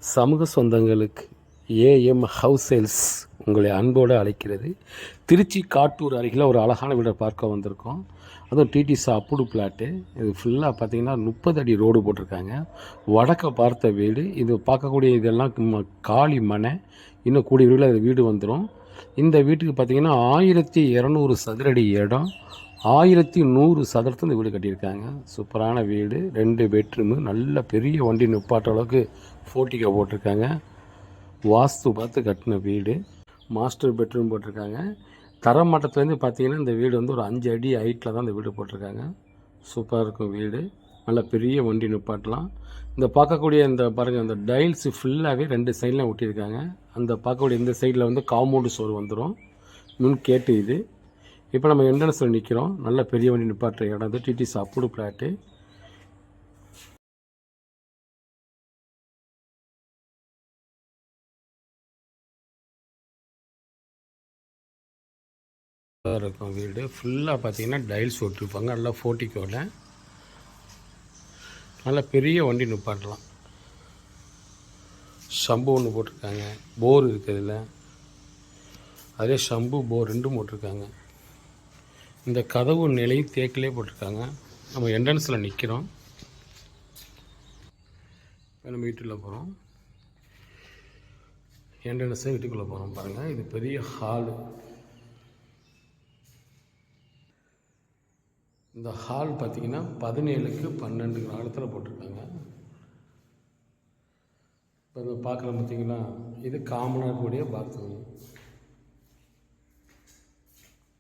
சமூக சொந்தங்களுக்கு AM house sales உங்களை அன்போடு அழைக்கிறது. திருச்சி காட்டூர் அருகில் ஒரு அழகான வீடை பார்க்க வந்திருக்கோம். அதுவும் டிடிசி அப்புடு பிளாட்டு. இது ஃபுல்லாக பார்த்திங்கன்னா 30 அடி ரோடு போட்டிருக்காங்க. வடக்க பார்த்த வீடு. இது பார்க்கக்கூடிய இதெல்லாம் காலி மனை. இன்னும் கூடிய விரைவில் அது வீடு வந்துடும். இந்த வீட்டுக்கு பார்த்திங்கன்னா 1200 சதுரடி இடம், 1100 சதுரத்தில் இந்த வீடு கட்டியிருக்காங்க. சூப்பரான வீடு. 2 பெட்ரூமு, நல்ல பெரிய வண்டி நிப்பாட்ட அளவுக்கு போர்ட்டிகோ போட்டிருக்காங்க. வாஸ்து பார்த்து கட்டின வீடு. மாஸ்டர் பெட்ரூம் போட்டிருக்காங்க. தரமட்டத்துலேருந்து பார்த்தீங்கன்னா இந்த வீடு வந்து ஒரு 5 அடி ஹைட்டில் தான் இந்த வீடு போட்டிருக்காங்க. சூப்பராக இருக்கும் வீடு. நல்ல பெரிய வண்டி நிப்பாட்டலாம். இந்த பார்க்கக்கூடிய இந்த பாருங்கள், இந்த டைல்ஸு ஃபுல்லாகவே 2 சைட்லாம் ஒட்டியிருக்காங்க. அந்த பார்க்கக்கூடிய இந்த சைடில் வந்து காம்பவுண்டு சோறு வந்துடும். முன் கேட்டு இது. இப்போ நம்ம என்ட்ரன்ஸில் நிற்கிறோம். நல்ல பெரிய வண்டி நிப்பாட்டுற இடம். இது டிடிசி அப்புடு பிளாட்டு. இருக்கும் வீடு. ஃபுல்லாக பார்த்தீங்கன்னா டைல்ஸ் ஒட்டிருப்பாங்க. நல்லா போர்ட்டிகோவில் நல்ல பெரிய வண்டி நிப்பாட்டலாம். ஷம்பு ஒன்று போட்டிருக்காங்க. போர் இருக்குது இதில். அதே ஷம்பு போர் 2 போட்டிருக்காங்க. இந்த கதவு நிலை தேக்கிலே போட்டிருக்காங்க. நம்ம என்ட்ரன்ஸில் நிற்கிறோம். நம்ம வீட்டுக்குள்ளே போகிறோம். என்ட்ரன்ஸை வீட்டுக்குள்ளே போகிறோம். பாருங்கள், இது பெரிய ஹாலு. இந்த ஹால் பார்த்திங்கன்னா 17க்கு 12 காலத்தில் போட்டிருக்காங்க. இப்போ இதை பார்க்குறோம் பார்த்திங்கன்னா, இது காமனாக இருக்கக்கூடிய பாத்ரூம்.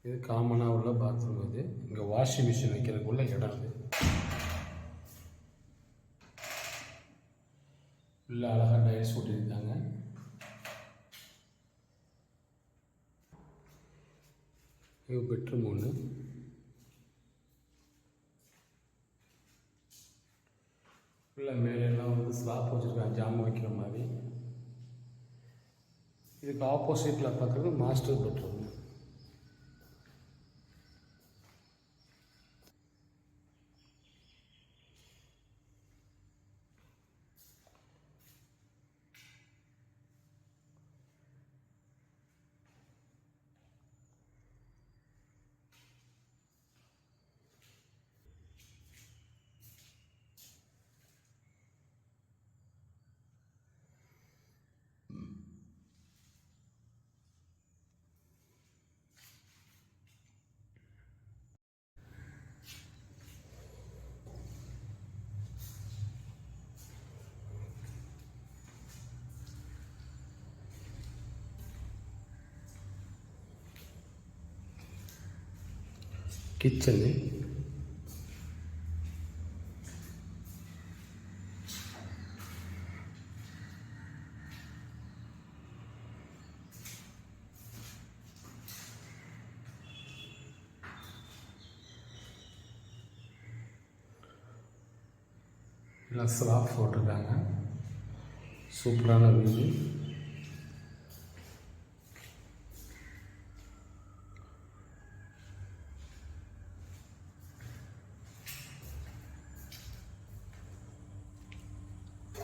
இது காமனாக உள்ள பாத்ரூம். இது இங்கே வாஷிங் மிஷின் வைக்கிறதுக்குள்ள இடம். அது உள்ள அழகாக டைல்ஸ் போட்டிருக்காங்க. இது பெட்ரூம் ஒன்று. உள்ள மேலெல்லாம் வந்து ஸ்லாப் வச்சுருக்காங்க, ஜாமான் வைக்கிற மாதிரி. இதுக்கு ஆப்போசிட்டில் பார்க்குறது மாஸ்டர் பெட்ரூம். கிச்சனு. எல்லாம் ஸ்லாப் போட்டிருக்காங்க. சூப்பரான வீடு.